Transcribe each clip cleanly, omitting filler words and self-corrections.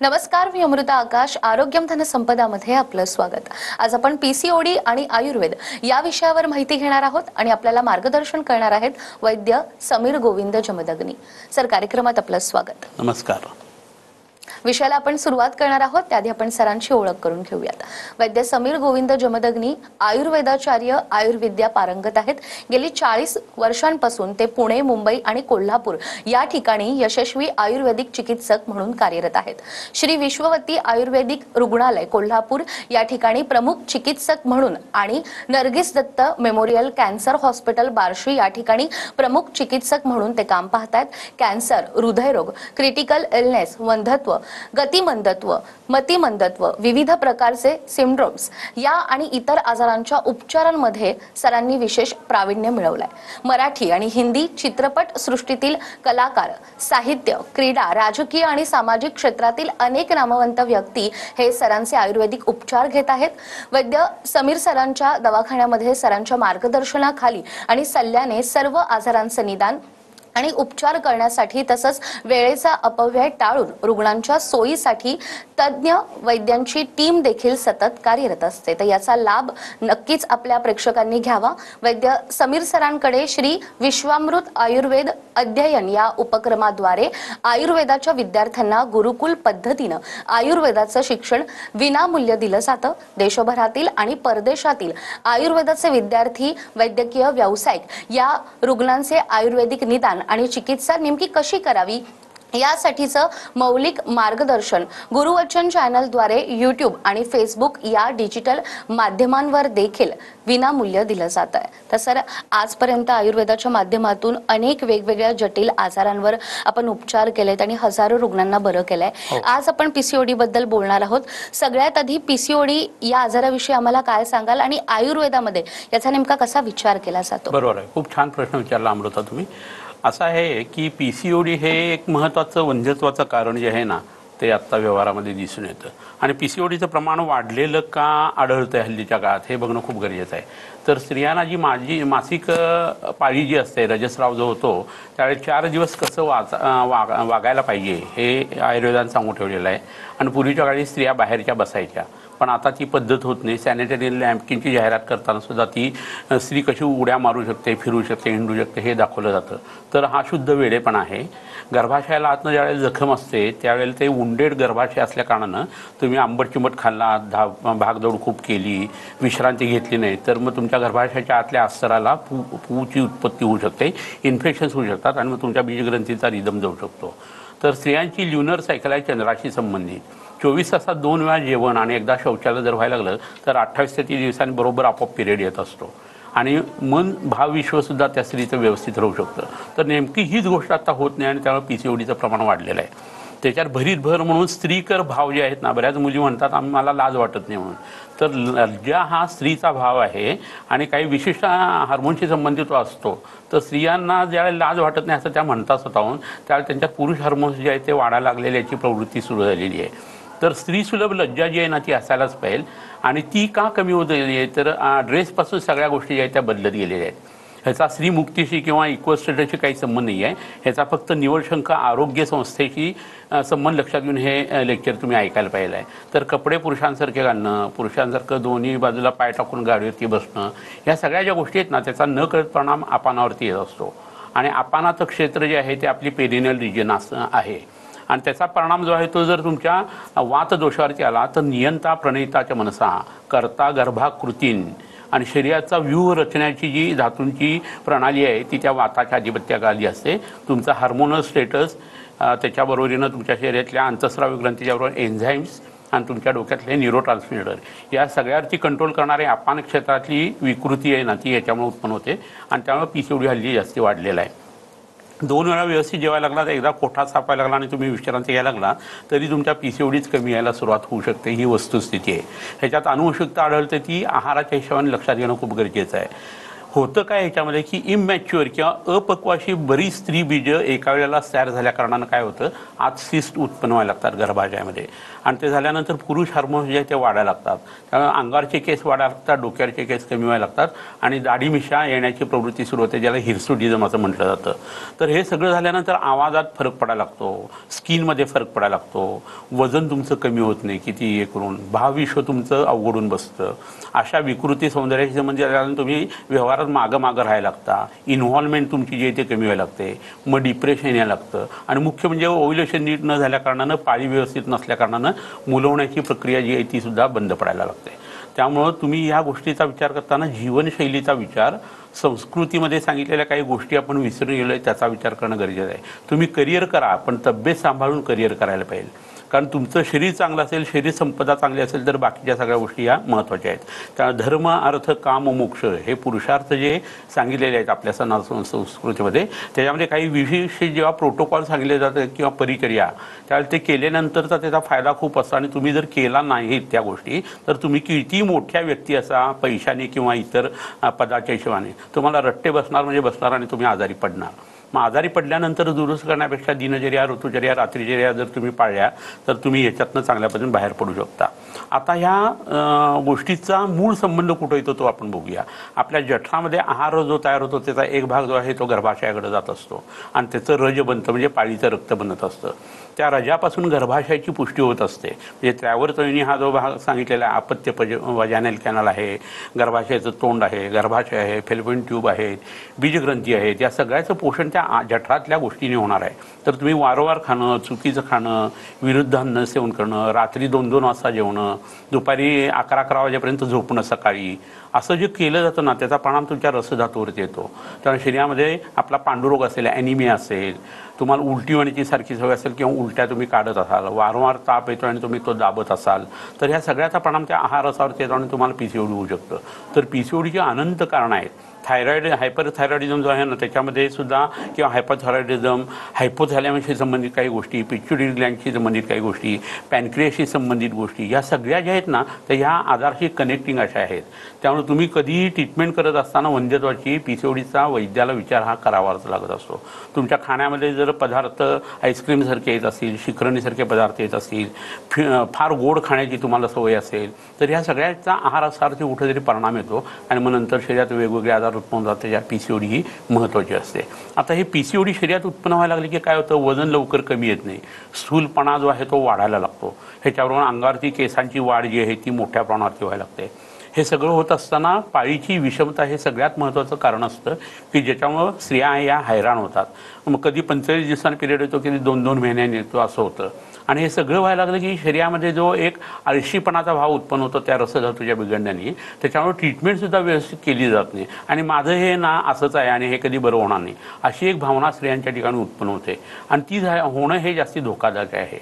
नमस्कार, मी अमृता आकाश. आरोग्यम धनसंपदामध्ये आपलं स्वागत. आज आपण पीसीओडी आणि आयुर्वेद या विषयावर माहिती घेणार आहोत आणि आपल्याला मार्गदर्शन करणार आहेत वैद्य समीर गोविंद जमदग्नी सर. कार्यक्रमात आपलं स्वागत. नमस्कार. विषयाला आपण सुरुवात करणार आहोत त्याआधी आपण सरांची ओळख करून घेऊयात. वैद्य समीर गोविंद जमदग्नी आयुर्वेदाचार्य, आयुर्विद्या पारंगत आहेत. गेली 40 वर्षांपासून ते पुणे, मुंबई आणि कोल्हापूर या ठिकाणी यशस्वी आयुर्वेदिक चिकित्सक म्हणून कार्यरत आहेत. श्री विश्ववती आयुर्वेदिक रुग्णालय कोल्हापूर या ठिकाणी प्रमुख चिकित्सक म्हणून आणि Nargis Dutt memorial cancer hospital Barshi या ठिकाणी प्रमुख चिकित्सक म्हणून ते काम पाहतात. कॅन्सर, हृदयरोग, क्रिटिकल इलनेस, वंध्यत्व, गतिमंदत्व, मतिमंदत्व, विविध प्रकारचे सिंड्रोम्स या आणि इतर आजारांच्या उपचारांमध्ये सरांनी विशेष प्रावीण्य मिळवलंय. मराठी आणि हिंदी चित्रपट सृष्टीतील कलाकार, साहित्य, क्रीडा, राजकीय आणि सामाजिक क्षेत्रातील अनेक नामवंत व्यक्ती हे सरांचे आयुर्वेदिक उपचार घेत आहेत. वैद्य समीर सरांच्या दवाखान्यामध्ये सरांच्या मार्गदर्शनाखाली आणि सल्ल्याने सर्व आजारांचे निदान आणि उपचार करण्यासाठी तसंच वेळेचा अपव्यय टाळून रुग्णांच्या सोयीसाठी तज्ञ वैद्यांची टीम देखील सतत कार्यरत असते. तर याचा लाभ नक्कीच आपल्या प्रेक्षकांनी घ्यावा. वैद्य समीर सरांकडे श्री विश्वामृत आयुर्वेद अध्ययन या उपक्रमाद्वारे आयुर्वेदाच्या विद्यार्थ्यांना गुरुकुल पद्धतीनं आयुर्वेदाचं शिक्षण विनामूल्य दिलं जातं. देशभरातील आणि परदेशातील आयुर्वेदाचे विद्यार्थी, वैद्यकीय व्यावसायिक या रुग्णांचे आयुर्वेदिक निदान आणि चिकित्सा नेमकी कशी करावी यासाठीचं मौलिक मार्गदर्शन गुरुवचन चॅनलद्वारे यूट्यूब आणि फेसबुक या डिजिटल माध्यमांवर देखील विनामूल्य दिलं जात आहे. तर सर, आजपर्यंत आयुर्वेदाच्या माध्यमातून अनेक वेगवेगळ्या जटिल आजारांवर आपण उपचार केलेत आणि हजारो रुग्णांना बरं केलंय. आज आपण पीसीओडी बद्दल बोलणार आहोत. सगळ्यात आधी पीसीओडी या आजाराविषयी आम्हाला काय सांगाल आणि आयुर्वेदामध्ये याचा नेमका कसा विचार केला जातो? बरोबर आहे, खूप छान प्रश्न विचारला अमृता तुम्ही. असं आहे की पीसीओडी हे एक महत्त्वाचं वंध्यत्वाचं कारण जे आहे ना, ते आत्ता व्यवहारामध्ये दिसून येतं. आणि पीसीओडीचं प्रमाण वाढलेलं का आढळतं हल्लीच्या काळात हे बघणं खूप गरजेचं आहे. तर स्त्रियांना जी मासिक पाळी जी असते, रजस्राव जो होतो, त्यावेळी 4 दिवस कसं वागायला पाहिजे हे आयुर्वेदाने सांगून ठेवलेलं आहे. आणि पूर्वीच्या काळी स्त्रिया बाहेरच्या बसायच्या, पण आता ती पद्धत होत नाही. सॅनिटरी नॅपकिनची जाहिरात करताना सुद्धा ती स्त्री कशी उड्या मारू शकते, फिरू शकते, हिंडू शकते हे दाखवलं जातं. तर हा शुद्ध वेडेपणा आहे. गर्भाशयाला आतनं ज्यावेळेला जखम असते त्यावेळेला ते उंडेड गर्भाशय असल्या कारणानं तुम्ही आंबट चिंबट खाल्ला, भागदौड खूप केली, विश्रांती घेतली नाही, तर मग तुमच्या गर्भाशयाच्या आतल्या अस्तराला पूची उत्पत्ती होऊ शकते, इन्फेक्शन्स होऊ शकतात आणि मग तुमच्या बीजग्रंथीचा रिदम जाऊ शकतो. तर स्त्रियांची ल्युनर सायकल आहे चंद्राशी संबंधित. 24 तासात 2 वेळा जेवण आणि एकदा शौचालय जर व्हायला लागलं तर 28 ते 30 दिवसांनी बरोबर आपोआप पिरियड येत असतो आणि मन भाव विश्वसुद्धा त्या स्त्रीचं व्यवस्थित राहू शकतं. तर नेमकी हीच गोष्ट आता होत नाही आणि त्यामुळे पीसीओडीचं प्रमाण वाढलेलं आहे. त्याच्यात भरीत भर म्हणून स्त्रीकर भाव जे आहेत ना, बऱ्याच मुली म्हणतात मला लाज वाटत नाही म्हणून. तर लज्जा हा स्त्रीचा भाव आहे आणि काही विशिष्ट हार्मोनशी संबंधित असतो. तर स्त्रियांना ज्यावेळेला लाज वाटत नाही असं त्या म्हणतात स्वतःहून, त्यावेळेला त्यांच्यात पुरुष हार्मोन्स जे आहेत ते वाढायला लागलेली याची प्रवृत्ती सुरू झालेली आहे. तर स्त्रीसुलभ लज्जा जी आहे ना ती असायलाच पाहिजे. आणि ती का कमी होत गेली आहे तर ड्रेसपासून सगळ्या गोष्टी ज्या आहेत त्या बदलत गेलेल्या आहेत. ह्याचा स्त्री मुक्तीशी किंवा इक्वल स्टेटसशी काही संबंध नाही आहे. ह्याचा फक्त निवडशंख आरोग्य संस्थेशी संबंध लक्षात घेऊन हे लेक्चर तुम्ही ऐकायला पाहिलं आहे. तर कपडे पुरुषांसारखे घालणं, पुरुषांसारखं दोन्ही बाजूला पाय टाकून गाडीवरती बसणं, ह्या सगळ्या ज्या गोष्टी आहेत ना त्याचा न कळत परिणाम आपानावरती येत असतो. आणि आपानाचं क्षेत्र जे आहे ते आपली पेरिनियल रिजन आहे आणि त्याचा परिणाम जो आहे तो जर तुमच्या वात दोषावरती आला तर नियंता प्रणयिताच्या मनसा करता गर्भाकृतीन आणि शरीराचा व्यूह रचण्याची जी धातूंची प्रणाली आहे ती त्या वाताच्या अधिपत्याखाली असते. तुमचा हार्मोनल स्टेटस, त्याच्याबरोबरीनं तुमच्या शरीरातल्या अंतस्रावी ग्रंथीच्याबरोबर एन्झाईम्स आणि तुमच्या डोक्यातले न्यूरोट्रान्समिटर या सगळ्यावरती कंट्रोल करणारे आपान क्षेत्रातली विकृती आहे ना ती याच्यामुळे उत्पन्न होते आणि त्यामुळे पीसीओडी हल्ली जास्ती वाढलेला आहे. 2 वेळा व्यवस्थित जेवायला लागला, एकदा कोठा सापायला लागला आणि तुम्ही विश्रांती घ्यायला लागला तरी तुमच्या पीसीओडीच कमी यायला सुरुवात होऊ शकते. ही वस्तुस्थिती आहे. ह्याच्यात अनुवंशिकता आढळते ती आहाराच्या हिशोबाने लक्षात घेणं खूप गरजेचं आहे. होतं काय ह्याच्यामध्ये की इमॅच्युअर किंवा अपक्व अशी बरीच स्त्री बीज एका वेळेला तयार झाल्या कारणानं काय होतं, आत सिस्ट उत्पन्न व्हायला लागतात गर्भाशयामध्ये आणि ते झाल्यानंतर पुरुष हार्मोन्स जे आहेत ते वाढायला लागतात. त्यामुळे अंगावरचे केस वाढायला लागतात, डोक्यावरचे केस कमी व्हायला लागतात आणि दाढी मिशा येण्याची प्रवृत्ती सुरू होते, ज्याला हिरसुटिझम असं म्हटलं जातं. तर हे सगळं झाल्यानंतर आवाजात फरक पडायला लागतो, स्किनमध्ये फरक पडायला लागतो, वजन तुमचं कमी होत नाही किती हे करून, भावविश्व तुमचं अवघडून बसतं. अशा विकृती सौंदर्याशी संबंधित झाल्यानं तुम्ही व्यवहारात मागं राहायला लागता, इन्व्हॉल्वमेंट तुमची जी आहे ते कमी व्हायला लागते, मग डिप्रेशन यायला लागतं आणि मुख्य म्हणजे ओव्ह्युलेशन नीट न झाल्या कारणानं, पाळी व्यवस्थित नसल्या कारणानं मुलं होण्याची प्रक्रिया जी आहे ती सुद्धा बंद पडायला लागते. त्यामुळं तुम्ही ह्या गोष्टीचा विचार करताना जीवनशैलीचा विचार, संस्कृतीमध्ये सांगितलेल्या काही गोष्टी आपण विसरून गेलो आहे त्याचा विचार करणं गरजेचं आहे. तुम्ही करिअर करा पण तब्येत सांभाळून करिअर करायला पाहिजे. कारण तुमचं शरीर चांगलं असेल, शरीर संपदा चांगली असेल तर बाकीच्या सगळ्या गोष्टी या महत्त्वाच्या आहेत. त्यामुळे धर्म, अर्थ, काम, मोक्ष हे पुरुषार्थ जे सांगितलेले आहेत आपल्या संस्कृतीमध्ये, त्याच्यामध्ये काही विशेष जेव्हा प्रोटोकॉल सांगितले जातात किंवा परिचर्या, त्यावेळेस ते केल्यानंतरचा त्याचा फायदा खूप असतो. आणि तुम्ही जर केला नाही त्या गोष्टी तर तुम्ही किती मोठ्या व्यक्ती असा पैशाने किंवा इतर पदाच्या हिशोबाने तुम्हाला रट्टे बसणार म्हणजे बसणार आणि तुम्ही आजारी पडणार. मग आजारी पडल्यानंतर दुरुस्त करण्यापेक्षा दिनचर्या, ऋतुचर्या, रात्रीचर्या जर तुम्ही पाळल्या तर तुम्ही याच्यातनं चांगल्या पद्धतीने बाहेर पडू शकता. आता ह्या गोष्टीचा मूळ संबंध कुठं येतो तो आपण बघूया. आपल्या जठरामध्ये आहार जो तयार होतो त्याचा एक भाग जो आहे तो गर्भाशयाकडे जात असतो आणि त्याचं रज बनतं म्हणजे पाळीचं रक्त बनत असतं. त्या रजापासून गर्भाशयाची पुष्टी होत असते. म्हणजे त्यावरतोनी हा जो भाग सांगितलेला आहे, अपत्य वजायनल कॅनल आहे, गर्भाशयाचं तोंड आहे, गर्भाशय आहे, फेलोपियन ट्यूब आहेत, बीजग्रंथी आहेत, या सगळ्याचं पोषण त्या जठरातल्या गोष्टीने होणार आहे. तर तुम्ही वारंवार खाणं, चुकीचं खाणं, विरुद्ध अन्न सेवन करणं, रात्री 2-2 वाजता जेवणं, दुपारी 11-11 वाजेपर्यंत झोपणं सकाळी, असं जे केलं जातं ना त्याचा परिणाम तुमच्या रसधातूवरती येतो. त्यामुळे शरीरामध्ये आपला पांडुरोग असेल, ॲनिमिया असेल, तुम्हाला उलटी होण्याची सारखी सवय असेल किंवा उलट्या तुम्ही काढत असाल, वारंवार ताप येतो आणि तुम्ही तो दाबत असाल तर ह्या सगळ्याचा परिणाम त्या आहारावरती येतो आणि तुम्हाला PCOD होऊ शकतं. तर PCODची अनंत कारणं आहेत. थायरॉईड, हायपरथायरॉइडिझम जो आहे ना त्याच्यामध्ये सुद्धा, किंवा हायपरथायरॉइडिझम, हायपोथॅलॅमसशी संबंधित काही गोष्टी, पिट्युटरी ग्लँडशी संबंधित काही गोष्टी, पॅनक्रियाशी संबंधित गोष्टी, या सगळ्या ज्या आहेत ना त्या ह्या आजाराशी कनेक्टिंग अशा आहेत. त्यामुळे तुम्ही कधीही ट्रीटमेंट करत असताना वंध्यत्वाची, PCODचा वैद्याला विचार हा करावाच लागत असतो. तुमच्या खाण्यामध्ये जर पदार्थ आईस्क्रीमसारखे येत असतील, शिखरणीसारखे पदार्थ येत असतील, फार गोड खाण्याची तुम्हाला सवय असेल तर ह्या सगळ्याचा आहारासारखे कुठेतरी परिणाम येतो आणि मग नंतर शरीरात वेगवेगळे आजार उत्पन्न होतात. ज्या PCOD ही महत्त्वाची असते. आता हे PCOD शरीरात उत्पन्न व्हायला लागले की काय होतं, वजन लवकर कमी येत नाही, स्थूलपणा जो आहे तो वाढायला लागतो. ह्याच्याबरोबर अंगावरती केसांची वाढ जी आहे ती मोठ्या प्रमाणावरती व्हायला लागते. हे सगळं होत असताना पाळीची विषमता हे सगळ्यात महत्त्वाचं कारण असतं की ज्याच्यामुळं स्त्रिया या हैराण होतात. मग कधी 45 दिवसांनी पिरियड येतो, कधी 2-2 महिन्यांनी येतो, असं होतं. आणि हे सगळं व्हायला लागलं की शरीरामध्ये जो एक आळशीपणाचा भाव उत्पन्न होतो त्या रसधातूच्या बिघडण्याने, त्याच्यामुळे ट्रीटमेंटसुद्धा व्यवस्थित केली जात नाही आणि माझं हे ना असंच आहे आणि हे कधी बरं होणार नाही अशी एक भावना स्त्रियांच्या ठिकाणी उत्पन्न होते आणि ती होणं हे जास्ती धोकादायक आहे.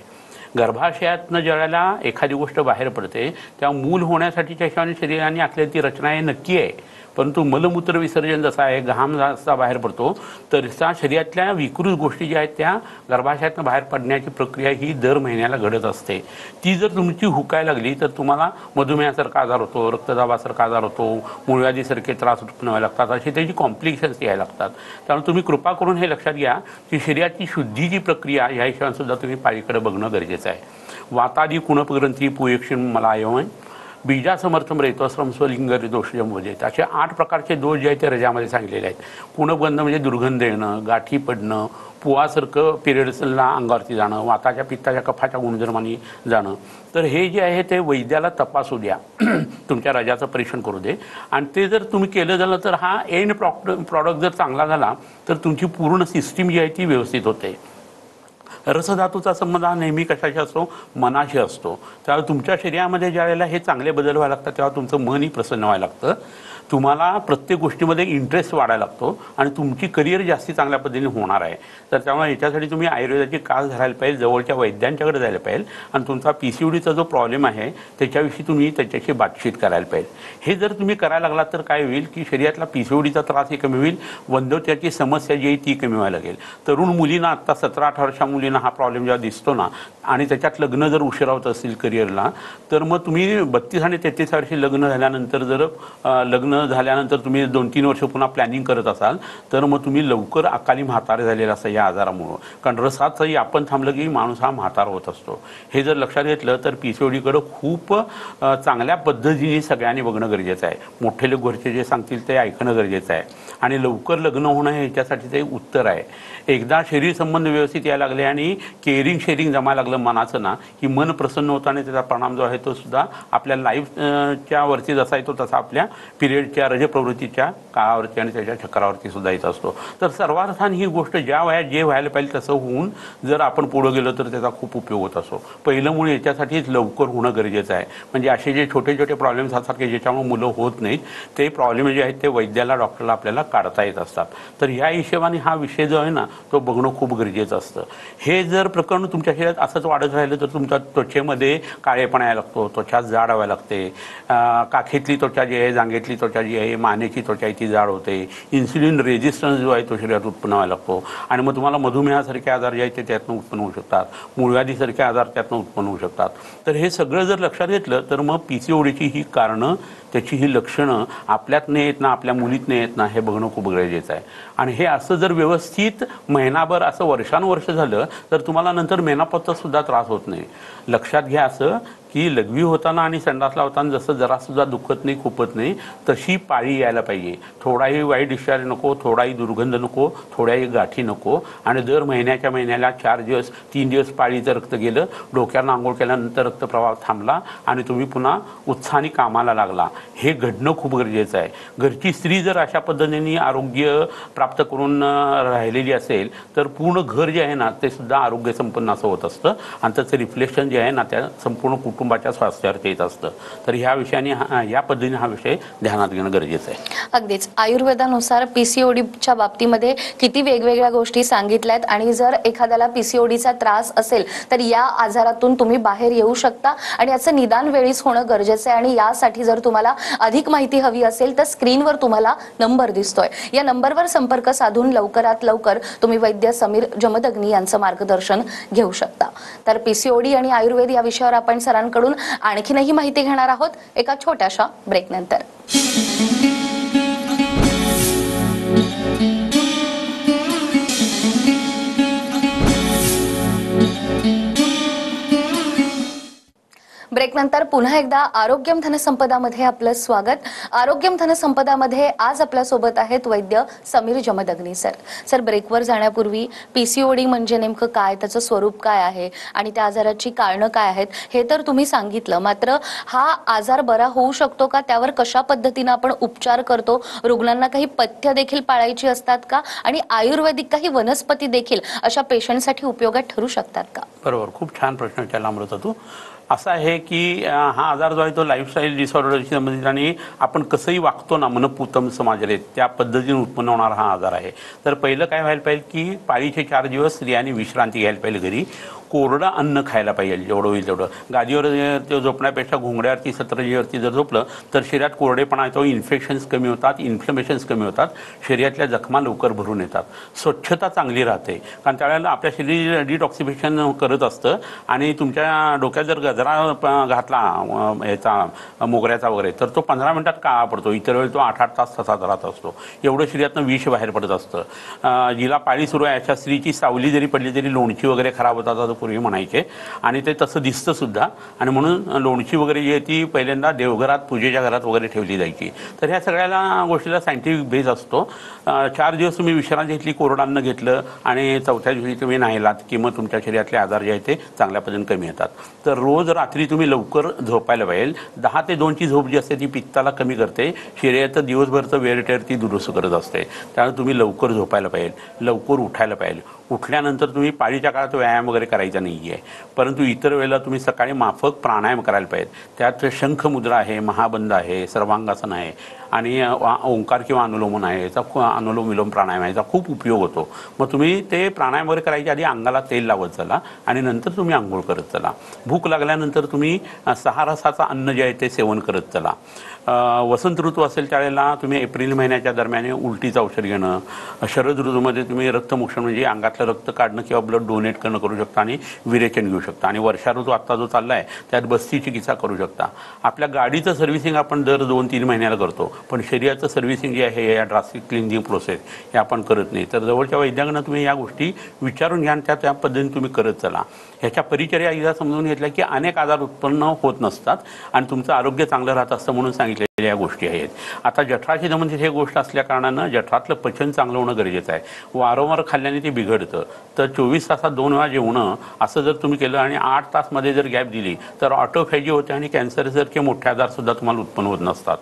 गर्भाशयातनं ज्यावेळेला एखादी गोष्ट बाहेर पडते तेव्हा मूल होण्यासाठीच्या हिशोबाने शरीराने आखलेली ती रचना हे नक्की आहे, परंतु मलमूत्र विसर्जन जसं आहे, घाम जसा बाहेर पडतो तसा शरीरातल्या विकृत गोष्टी ज्या आहेत त्या गर्भाशयातनं बाहेर पडण्याची प्रक्रिया ही दर महिन्याला घडत असते. ती जर तुमची हुकायला लागली तर तुम्हाला मधुमेहासारखा आजार होतो, रक्तदाबासारखा आजार होतो, मूळव्याधीसारखे त्रास उत्पन्न व्हायला लागतात, अशी त्याची कॉम्प्लिकेशन्स यायला लागतात. त्यामुळे तुम्ही कृपा करून हे लक्षात घ्या की शरीराची शुद्धीची प्रक्रिया ह्या हिशोबाने सुद्धा तुम्ही पाळीकडे बघणं गरजेचं आहे. वातादी कुणपग्रंथी पुयक्षीण मलायवन बीजासमर्थम रेतोश्रम स्वलिंग दोषजम वजेत, असे 8 प्रकारचे दोष जे आहेत ते रजामध्ये सांगितलेले आहेत. कुणपगंध म्हणजे दुर्गंध येणं, गाठी पडणं, पुवासारखं पिरियड्सला अंगावरती जाणं, वाताच्या, पित्ताच्या, कफाच्या गुणधर्माने जाणं. तर हे जे आहे ते वैद्याला तपासू द्या, तुमच्या रजाचं परीक्षण करू दे आणि ते जर तुम्ही केलं झालं तर हा एंड प्रॉडक्ट जर चांगला झाला तर तुमची पूर्ण सिस्टीम जी आहे ती व्यवस्थित होते. रसधातूचा संबंध हा नेहमी कशाशी असतो, मनाशी असतो. त्यावेळेला तुमच्या शरीरामध्ये ज्या वेळेला हे चांगले बदल व्हायला लागतात तेव्हा तुमचं मनही प्रसन्न व्हायला लागतं, तुम्हाला प्रत्येक गोष्टीमध्ये इंटरेस्ट वाढायला लागतो आणि तुमची करिअर जास्ती चांगल्या पद्धतीने होणार आहे. तर त्यामुळे याच्यासाठी तुम्ही आयुर्वेदाची कास धरायला पाहिजे, जवळच्या वैद्यांच्याकडे जायला पाहिजे आणि तुमचा PCODचा जो प्रॉब्लेम आहे त्याच्याविषयी तुम्ही त्याच्याशी बातचीत करायला पाहिजे. हे जर तुम्ही करायला लागलात तर काय होईल की शरीरातला PCODचा त्रासही कमी होईल, वंध्यत्वाची समस्या जी आहे ती कमी व्हायला लागेल. तरुण मुलींना, आत्ता 17-18 वर्षा मुलींना हा प्रॉब्लेम जेव्हा दिसतो ना आणि त्याच्यात लग्न जर उशिरा होत असेल करिअरला तर मग तुम्ही 32 आणि 33 वर्षी लग्न झाल्यानंतर जर लग्न लग्न झाल्यानंतर तुम्ही 2-3 वर्ष पुन्हा प्लॅनिंग करत असाल तर मग तुम्ही लवकर अकाली म्हातारे झालेला असं या आजारामुळं. कारण रसाचंही आपण थांबलं की माणूस हा म्हातार होत असतो. हे जर लक्षात घेतलं तर PCODकडं खूप चांगल्या पद्धतीने सगळ्यांनी बघणं गरजेचं आहे. मोठे लोक घरचे जे सांगतील ते ऐकणं गरजेचं आहे आणि लवकर लग्न होणं हे ह्याच्यासाठी ते उत्तर आहे. एकदा शरीर संबंध व्यवस्थित यायला लागले आणि केअरिंग शेअरिंग जमायला लागलं मनाचं ना की मन प्रसन्न होतं आणि त्याचा परिणाम जो आहे तो सुद्धा आपल्या लाईफच्या वरती जसा येतो तसा आपल्या पिरियडच्या रजप्रवृत्तीच्या काळावरती आणि त्याच्या चक्रावरती सुद्धा येत असतो. तर सर्वार्थान ही गोष्ट ज्या वयात जे व्हायला पाहिजे तसं होऊन जर आपण पुढं गेलो तर त्याचा खूप उपयोग होत असतो. पहिलं मूळ याच्यासाठीच लवकर होणं गरजेचं आहे. म्हणजे असे जे छोटे छोटे प्रॉब्लेम्स असतात की ज्याच्यामुळे मुलं होत नाहीत ते प्रॉब्लेम जे आहेत ते वैद्याला डॉक्टरला आपल्याला काढता येत असतात. तर ह्या हिशोबाने हा विषय जो आहे ना तो बघणं खूप गरजेचं असतं. हे जर प्रकरण तुमच्या शरीरात असंच वाढत राहिलं तर तुमच्या त्वचेमध्ये काळेपणा यायला लागतो, त्वचा जाड व्हायला लागते, काखेतली त्वचा जी आहे, जांघेतली त्वचा जी आहे, मानेची त्वचा आहे ती जाड होते, इन्सुलिन रेजिस्टन्स जो आहे तो शरीरात उत्पन्न व्हायला लागतो आणि मग तुम्हाला मधुमेहासारखे आजार जे आहेत ते त्यातनं उत्पन्न होऊ शकतात, मूळव्याधीसारखे आजार त्यातनं उत्पन्न होऊ शकतात. तर हे सगळं जर लक्षात घेतलं तर मग PCODची ही कारणं त्याची ही लक्षणं आपल्यात नाही येत ना आपल्या मुलीत नाही येत ना हे बघणं खूप गरजेचं आहे. आणि हे असं जर व्यवस्थित महिनाभर असं वर्षानुवर्ष झालं तर तुम्हाला नंतर मेनोपॉजचा सुद्धा त्रास होत नाही. लक्षात घ्या असं की लघवी होताना आणि संडासला होताना जसं जरासुद्धा दुखत नाही खुपत नाही तशी पाळी यायला पाहिजे. थोडाही वाईट डिस्चार्ज नको, थोडाही दुर्गंध नको, थोड्याही गाठी नको आणि दर महिन्याला 4 दिवस 3 दिवस पाळीचं रक्त गेलं, डोक्यानं आंघोळ केल्यानंतर रक्तप्रवाह थांबला आणि तुम्ही पुन्हा उत्साहाने कामाला लागला. हे घडणं खूप गरजेचं आहे. घरची स्त्री जर अशा पद्धतीने आरोग्य प्राप्त करून राहिलेली असेल तर पूर्ण घर जे आहे ना ते सुद्धा आरोग्य संपन्न असं होत असतं आणि त्याचं रिफ्लेक्शन जे आहे ना त्या संपूर्ण कुटुंबाच्या स्वास्थ्यावरती येत असतं. तर ह्या विषयाने या पद्धतीने हा विषय ध्यानात घेणं गरजेचं आहे. अगदीच आयुर्वेदानुसार PCODच्या बाबतीमध्ये किती वेगवेगळ्या गोष्टी सांगितल्यात आणि जर एखाद्याला PCODचा त्रास असेल तर या आजारातून तुम्ही बाहेर येऊ शकता आणि याचं निदान वेळीच होणं गरजेचं आहे. आणि यासाठी जर तुम्हाला अधिक माहिती हवी असेल तर स्क्रीनवर तुम्हाला नंबर दिसतोय. या नंबरवर संपर्क साधून लवकरात लवकर तुम्ही वैद्य समीर जमदग्नी यांचं मार्गदर्शन घेऊ शकता. तर PCOD आणि आयुर्वेद या विषयावर आपण सरांकडून आणखीनही माहिती घेणार आहोत एका छोट्याशा ब्रेक नंतर. ब्रेकनंतर पुन्हा एकदा आरोग्यम धनसंपदामध्ये आपलं स्वागत. आरोग्यम धनसंपदामध्ये आज आपल्या सोबत आहेत वैद्य समीर जमदग्नी सर. सर, ब्रेकवर जाण्यापूर्वी PCOD म्हणजे नेमकं काय, त्याचं स्वरूप काय आहे आणि त्या आजाराची कारणं काय आहेत हे तर तुम्ही सांगितलं, मात्र हा आजार बरा होऊ शकतो का, त्यावर कशा पद्धतीने आपण उपचार करतो, रुग्णांना काही पथ्य देखील पाळायची असतात का आणि आयुर्वेदिक काही वनस्पती देखील अशा पेशंटसाठी उपयोगात ठरू शकतात का? बरोबर, खूप छान प्रश्न विचारला अमृता तू. असं आहे की हा आजार जो आहे तो लाईफस्टाईल डिसऑर्डरशी संबंधित आणि आपण कसंही वागतो ना मनपूतम समाजात त्या पद्धतीने उत्पन्न होणारा हा आजार आहे. तर पहिलं काय व्हायला पाहिजे की पाळीचे 4 दिवस स्त्रियांनी विश्रांती घ्यायला पाहिजे, घरी कोरडं अन्न खायला पाहिजे जेवढं होईल तेवढं. गादीवर ते झोपण्यापेक्षा घोंगड्यावरती सतरंजीवरती जर झोपलं तर शरीरात कोरडेपणा येतो, इन्फेक्शन्स कमी होतात, इन्फ्लमेशन्स कमी होतात, शरीरातल्या जखमा लवकर भरून येतात, स्वच्छता चांगली राहते. कारण त्यावेळेला आपल्या शरीर डिटॉक्सिफिकेशन करत असतं आणि तुमच्या डोक्यात जर गजरा घातला याचा मोगऱ्याचा वगैरे तर तो 15 मिनिटात काळा पडतो, इतर वेळी तो 8-8 तास तसाच राहत असतो. एवढं शरीरातनं विष बाहेर पडत असतं. जिला पाळी सुरू आहे अशा स्त्रीची सावली जरी पडली तरी लोणची वगैरे खराब होतात पूर्वी म्हणायचे आणि ते तसं दिसतं सुद्धा. आणि म्हणून लोणची वगैरे जी आहे ती पहिल्यांदा देवघरात पूजेच्या घरात वगैरे ठेवली जायची. तर ह्या सगळ्याला गोष्टीला सायंटिफिक बेस असतो. 4 दिवस तुम्ही विश्रांती घेतली, कोरडान्न घेतलं आणि 4थ्या दिवशी तुम्ही नाहीलात की मग तुमच्या शरीरातले आजार जे आहेत ते चांगल्या पद्धतीने कमी येतात. तर रोज रात्री तुम्ही लवकर झोपायला पाहिजे. 10 ते 2 ची झोप जी असते ती पित्ताला कमी करते, शरीराचं दिवसभरचं वेअर टेअर ती दुरुस्त करत असते. त्यामुळे तुम्ही लवकर झोपायला पाहिजे, लवकर उठायला पाहिजे. उठल्यानंतर तुम्ही पाळीच्या काळात व्यायाम वगैरे करायचा नाही आहे, परंतु इतर वेळेला तुम्ही सकाळी माफक प्राणायाम करायला पाहिजे. त्यात शंखमुद्रा आहे, महाबंध आहे, सर्वांगासन आहे आणि ओंकार किंवा अनुलोमन आहे, याचा अनुलोम विलोम प्राणायाम आहे, याचा खूप उपयोग होतो. मग तुम्ही ते प्राणायाम वगैरे करायच्या आधी अंगाला तेल लावत चला आणि नंतर तुम्ही आंघोळ करत चला. भूक लागल्यानंतर तुम्ही 6 रसाचं अन्न जे आहे ते सेवन करत चला. वसंत ऋतू असेल त्यावेळेला तुम्ही एप्रिल महिन्याच्या दरम्यान उलटीचं औषध घेणं. शरद ऋतूमध्ये तुम्ही रक्तमोक्षण म्हणजे अंगातलं रक्त काढणं किंवा ब्लड डोनेट करणं करू शकता आणि आणि विरेचन घेऊ शकता. आणि वर्षा ऋतू आत्ता जो चालला आहे त्यात बस्ती चिकित्सा करू शकता. आपल्या गाडीचं सर्व्हिसिंग आपण दर 2-3 महिन्याला करतो, पण शरीराचं सर्व्हिसिंग जे आहे या ड्रास्टिक क्लिनिंग प्रोसेस हे आपण करत नाही. तर जवळच्या वैद्यांकडून तुम्ही या गोष्टी विचारून घ्या आणि त्या पद्धतीने तुम्ही करत चला. ह्याच्या परिचर्या एकदा समजून घेतल्या की अनेक आजार उत्पन्न होत नसतात आणि तुमचं आरोग्य चांगलं राहत असतं म्हणून सांगितलेल्या या गोष्टी आहेत. आता जठराशी संबंधित हे गोष्ट असल्या कारणानं जठरातलं पचन चांगलं होणं गरजेचं आहे. वारंवार खाल्ल्याने ते बिघडतं. तर 24 तासात 2 वेळा जेवणं असं जर तुम्ही केलं आणि 8 तासमध्ये जर गॅप दिली तर ऑटोफॅजी होते आणि कॅन्सरसारखे मोठे आजारसुद्धा तुम्हाला उत्पन्न होत नसतात.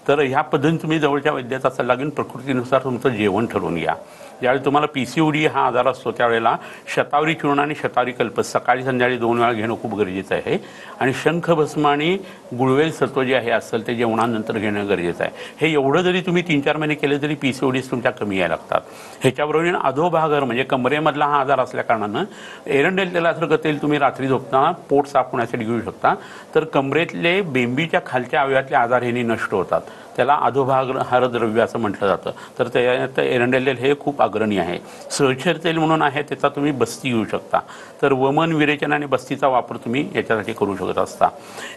तर ह्या पद्धतीने तुम्ही जवळच्या वैद्याचा सल्ला घेऊन प्रकृतीनुसार तुमचं जेवण ठरवून घ्या. ज्यावेळी तुम्हाला PCOD हा आजार असतो त्यावेळेला शतावरी चूर्ण आणि शतावरी कल्पस सकाळी संध्याकाळी 2 वेळा घेणं खूप गरजेचं आहे. आणि शंख भस्म आणि गुळवेल सत्व जे आहे असेल ते जेवणानंतर घेणं गरजेचं आहे. हे एवढं जरी तुम्ही 3-4 महिने केले तरी PCODs तुमच्या कमी यायला लागतात. ह्याच्याबरोबर अधोभागर म्हणजे कमरेमधला हा आजार असल्या कारणानं एरंडेल तेलासारखं तेल तुम्ही रात्री झोपताना पोट साफ होण्यासाठी घेऊ शकता. तर कमरेतले बेंबीच्या खालच्या अवयवातले आजार ह्यांनी नष्ट होतात. त्याला अधोभाग द्रव्य असं म्हटलं जातं. तर त्यात एरंडेल तेल हे खूप अग्रणी आहे. सहचर तेल म्हणून आहे, त्याचा तुम्ही बस्ती घेऊ शकता. तर वमन, विरेचन आणि बस्तीचा वापर तुम्ही याच्यासाठी करू शकत असता.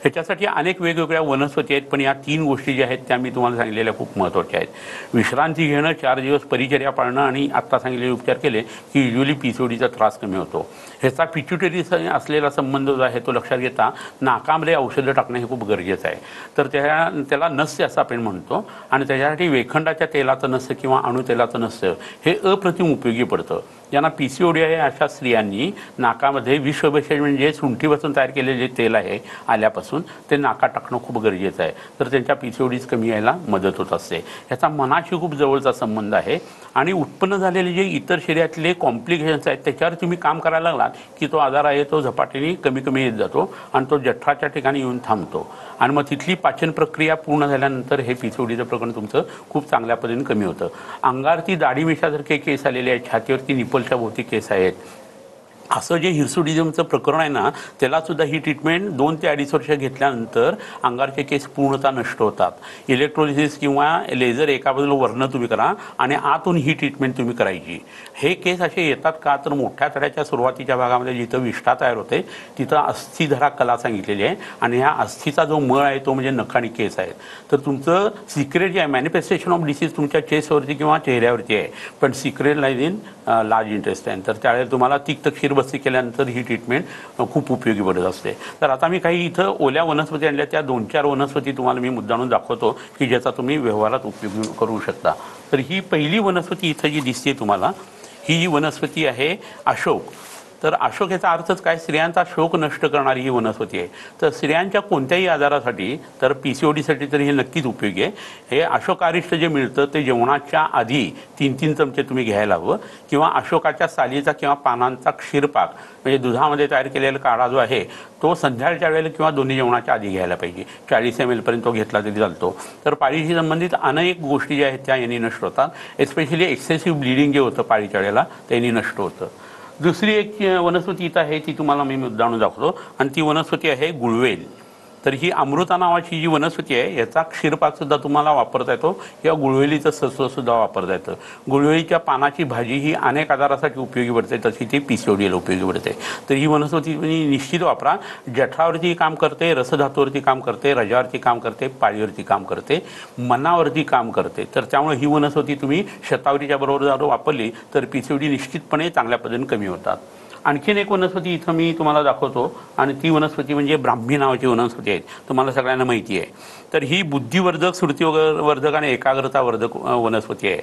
ह्याच्यासाठी अनेक वेगवेगळ्या वनस्पती आहेत, पण या 3 गोष्टी ज्या आहेत त्या मी तुम्हाला सांगितलेल्या खूप महत्त्वाच्या आहेत. विश्रांती घेणं, 4 दिवस परिचर्या पाळणं आणि आत्ता सांगितलेले उपचार केले की युजली PCODचा त्रास कमी होतो. ह्याचा पिच्युटरी असलेला संबंध जो आहे तो लक्षात घेता नाकामध्ये औषधं टाकणं हे खूप गरजेचं आहे. तर त्याला नस्य असं आपण म्हणतो आणि त्याच्यासाठी वेखंडाच्या तेलाचं नस्य किंवा अणुतेलाचं नस्य हे अप्रतिम उपयोगी पडतं. ज्यांना PCOD आहे अशा स्त्रियांनी नाकामध्ये विषभेषज म्हणजे सुंठीपासून तयार केलेले जे तेल आहे आल्यापासून ते नाकात टाकणं खूप गरजेचं आहे. तर त्यांच्या PCODs कमी यायला मदत होत असते. ह्याचा मनाशी खूप जवळचा संबंध आहे. आणि उत्पन्न झालेले जे इतर शरीरातले कॉम्प्लिकेशन्स आहेत त्याच्यावर तुम्ही काम करायला लागलात की तो आजार आहे तो झपाट्याने कमी येत जातो आणि तो जठराच्या ठिकाणी येऊन थांबतो. आणि मग तिथली पाचन प्रक्रिया पूर्ण झाल्यानंतर हे PCODचं प्रकरण तुमचं खूप चांगल्या पद्धतीने कमी होतं. अंगावरती दाढी मिशासारखे केस आलेले आहेत, छातीवरती निपलच्या भोवती केस आहेत, असं जे हिर्सुडिझमचं प्रकरण आहे ना त्यालासुद्धा ही ट्रीटमेंट 2 ते 2.5 वर्ष घेतल्यानंतर अंगारचे केस पूर्णतः नष्ट होतात. इलेक्ट्रोलिसिस किंवा लेझर एका बाजूला वर्ण तुम्ही करा आणि आतून ही ट्रीटमेंट तुम्ही करायची. हे केस असे येतात का तर मोठ्या तळ्याच्या सुरुवातीच्या भागामध्ये जिथं विष्ठा तयार होते तिथं अस्थिधरा कला सांगितलेली आहे आणि ह्या अस्थिचा जो मळ आहे तो म्हणजे नख आणि केस आहेत. तर तुमचं सिक्रेट जे आहे मॅनिफेस्टेशन ऑफ डिसीज तुमच्या चेस्टवरती किंवा चेहऱ्यावरती आहे, पण secret lies in large intestine. तर त्यावेळेला तुम्हाला तिक्त क्षीरबस्ती केल्यानंतर ही ट्रीटमेंट खूप उपयोगी पडत असते. तर आता मी काही इथं ओल्या वनस्पती आणल्या, त्या 2-4 वनस्पती तुम्हाला मी मुद्दाणून दाखवतो की ज्याचा तुम्ही व्यवहारात उपयोग करू शकता. तर ही पहिली वनस्पती इथं जी दिसते तुम्हाला ही वनस्पती आहे अशोक. तर अशोक याचा अर्थच काय, स्त्रियांचा शोक नष्ट करणारी ही वनस्पती आहे. तर स्त्रियांच्या कोणत्याही आजारासाठी तर PCODसाठी तर हे नक्कीच उपयोगी आहे. हे अशोकारिष्ट जे मिळतं ते जेवणाच्या आधी 3-3 चमचे तुम्ही घ्यायला हवं किंवा अशोकाच्या सालीचा किंवा पानांचा क्षीरपाक म्हणजे दुधामध्ये तयार केलेला काढा जो आहे तो संध्याकाळच्या वेळेला किंवा दोन्ही जेवणाच्या आधी घ्यायला पाहिजे. 40 ml पर्यंत तो घेतला तरी चालतो. तर पाळीशी संबंधित अनेक गोष्टी ज्या आहेत त्या यांनी नष्ट होतात. एस्पेशली एक्सेसिव्ह ब्लिडिंग जे होतं पाळीच्या वेळेला त्यांनी नष्ट होतं. दुसरी एक वनस्पती इथं आहे ती तुम्हाला मी मुद्दाणून दाखवतो आणि ती वनस्पती आहे गुळवेल. तर ही अमृता नावाची जी वनस्पती आहे याचा क्षीरपाकसुद्धा तुम्हाला वापरता येतो किंवा गुळवेलीचं सत्वसुद्धा वापरता येतं. गुळवेलीच्या पानाची भाजी ही अनेक आजारासाठी उपयोगी पडते, तशी ती PCODला उपयोगी पडते. तर ही वनस्पती तुम्ही निश्चित वापरा. जठरावरती काम करते, रसधातूवरती काम करते, रजावरती काम करते, पाळीवरती काम करते, मनावरती काम करते. तर त्यामुळे ही वनस्पती तुम्ही शतावरीच्या बरोबर जर वापरली तर PCOD निश्चितपणे चांगल्या पद्धतीने कमी होतात. आणखीन एक वनस्पती इथं मी तुम्हाला दाखवतो आणि ती वनस्पती म्हणजे ब्राह्मी नावाची वनस्पती आहे, तुम्हाला सगळ्यांना माहिती आहे. तर ही बुद्धिवर्धक, स्मृतिवर्धक आणि एकाग्रतावर्धक वनस्पती आहे.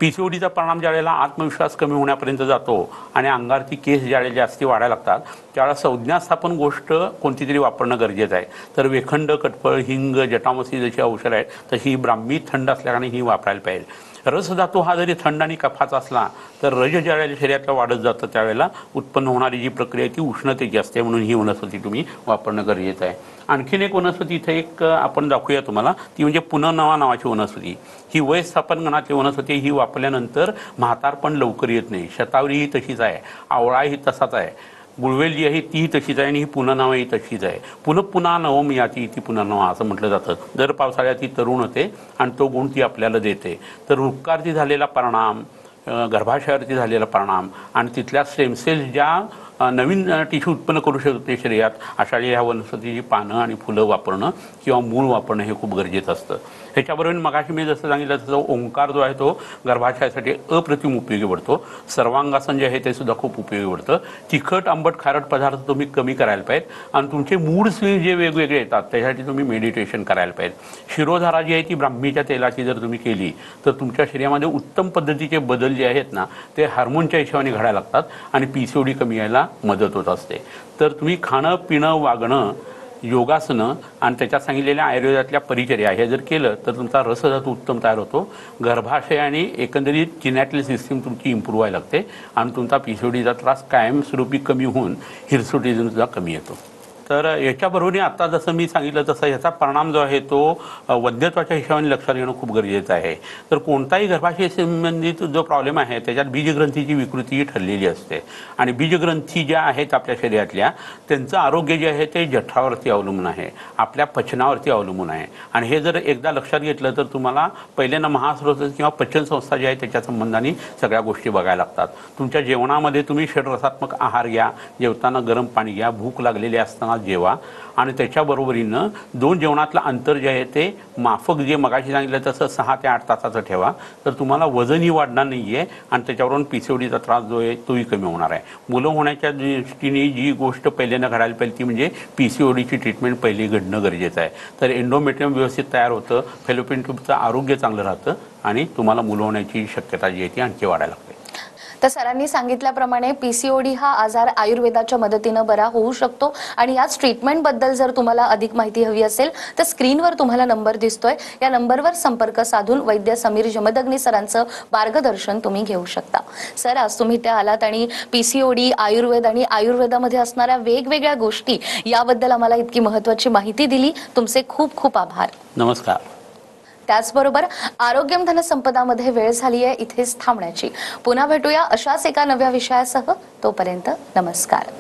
PCODचा परिणाम ज्या वेळेला आत्मविश्वास कमी होण्यापर्यंत जातो आणि अंगावरती केस ज्यावेळेला जास्ती वाढायला लागतात त्यावेळेला संज्ञास्थापन गोष्ट कोणती तरी वापरणं गरजेचं आहे. तर वेखंड, कटफळ, हिंग, जटामसी जशी औषधं आहेत तशी ही ब्राह्मी थंड असल्याने ही वापरायला पाहिजे. रसधातू हा जरी थंड आणि कफाचा असला तर रज ज्यावेळेला शरीरातला वाढत जातं त्यावेळेला उत्पन्न होणारी जी प्रक्रिया आहे ती उष्णतेची असते, म्हणून ही वनस्पती तुम्ही वापरणं गरजेचं आहे. आणखीन एक वनस्पती इथे एक आपण दाखवूया तुम्हाला, ती म्हणजे पुनर्नवा नावाची वनस्पती. ही वयस्थापन गणातली वनस्पती. ही वापरल्यानंतर म्हातारपण लवकर येत नाही. शतावरी ही तशीच आहे, आवळा ही तसाच आहे, गुळवेल जी आहे तीही तशीच आहे आणि ही पुनर्नवा ही तशीच आहे. पुन्हा नवम याती ती पुनर्नवा असं म्हटलं जातं. दर पावसाळ्यात ती तरुण होते आणि तो गुण ती आपल्याला देते. तर वृक्कारती झालेला परिणाम, गर्भाशयावरती झालेला परिणाम आणि तिथल्या स्टेम सेल्स ज्या नवीन टिश्यू उत्पन्न करू शकते शरीरात, अशा ह्या वनस्पतीची पानं आणि फुलं वापरणं किंवा मूळ वापरणं हे खूप गरजेचं असतं. ह्याच्याबरोबर मगाशी मी जसं सांगितलं तसं ओंकार जो आहे तो गर्भाशयासाठी अप्रतिम उपयोगी पडतो. सर्वांगासन जे आहे ते सुद्धा खूप उपयोगी पडतं. तिखट आंबट खारट पदार्थ तुम्ही कमी करायला पाहिजेत आणि तुमचे मूड स्विंग जे वेगवेगळे येतात त्यासाठी तुम्ही मेडिटेशन करायला पाहिजे. शिरोधारा जी आहे ती ब्राह्मीच्या तेलाची जर तुम्ही केली तर तुमच्या शरीरामध्ये उत्तम पद्धतीचे बदल जे आहेत ना ते हार्मोनच्या हिशोबाने घडायला लागतात आणि PCOD कमी यायला मदत होत असते. तर तुम्ही खाणं पिणं वागणं योगासनं आणि त्याच्यात सांगितलेल्या आयुर्वेदातल्या परिचर्या हे जर केलं तर तुमचा रसधातू उत्तम तयार होतो. गर्भाशय आणि एकंदरीत जिनॅटली सिस्टीम तुमची इम्प्रूव्ह व्हायला लागते आणि तुमचा PCODचा त्रास कायमस्वरूपी कमी होऊन हिरसुटिझमसुद्धा कमी येतो. तर याच्याबरोबर आता जसं मी सांगितलं तसं याचा परिणाम जो आहे तो वंध्यत्वाच्या हिशोबाने लक्षात घेणं खूप गरजेचं आहे. तर कोणताही गर्भाशय संबंधित जो प्रॉब्लेम आहे त्याच्यात बीजग्रंथीची विकृती ठरलेली असते आणि बीजग्रंथी ज्या आहेत आपल्या शरीरातल्या त्यांचं आरोग्य जे आहे ते जठरावरती अवलंबून आहे, आपल्या पचनावरती अवलंबून आहे. आणि हे जर एकदा लक्षात घेतलं तर तुम्हाला पहिल्यांदा महास्रोत किंवा पचनसंस्था जी आहे त्याच्या संबंधाने सगळ्या गोष्टी बघायला लागतात. तुमच्या जेवणामध्ये तुम्ही षडरसात्मक आहार घ्या, जेवताना गरम पाणी घ्या, भूक लागलेली असताना जेवा आणि त्याच्याबरोबरीनं दोन जेवणातलं अंतर जे आहे ते माफक जे मगाशी सांगितलं तसं 6 ते 8 तासाचं ठेवा. तर तुम्हाला वजनही वाढणार नाही आहे आणि त्याच्यावरून PCODचा त्रास जो आहे तोही कमी होणार आहे. मुलं होण्याच्या दृष्टीने जी गोष्ट पहिल्यांदा घडायला पाहिजे ती म्हणजे PCODची ट्रीटमेंट पहिली घडणं गरजेचं आहे. तर एंडोमेट्रियम व्यवस्थित तयार होतं, फेलोपियन ट्यूबचं आरोग्य चांगलं राहतं आणि तुम्हाला मुलं होण्याची शक्यता जी आहे ती आणखी वाढायला लागते. तर सरांनी सांगितल्याप्रमाणे PCOD हा आजार आयुर्वेदाच्या मदतीनं बरा होऊ शकतो आणि याच ट्रीटमेंटबद्दल जर तुम्हाला अधिक माहिती हवी असेल तर स्क्रीनवर तुम्हाला नंबर दिसतोय, या नंबरवर संपर्क साधून वैद्य समीर जमदग्नी सरांचं मार्गदर्शन तुम्ही घेऊ शकता. सर, आज तुम्ही इथे आलात आणि PCOD, आयुर्वेद आणि आयुर्वेदामध्ये असणाऱ्या वेगवेगळ्या गोष्टी याबद्दल आम्हाला इतकी महत्त्वाची माहिती दिली. तुमचे खूप खूप आभार. नमस्कार. त्याचबरोबर आरोग्यम धनसंपदामध्ये वेळ झाली आहे इथेच थांबण्याची. पुन्हा भेटूया अशाच एका नव्या विषयासह. तोपर्यंत नमस्कार.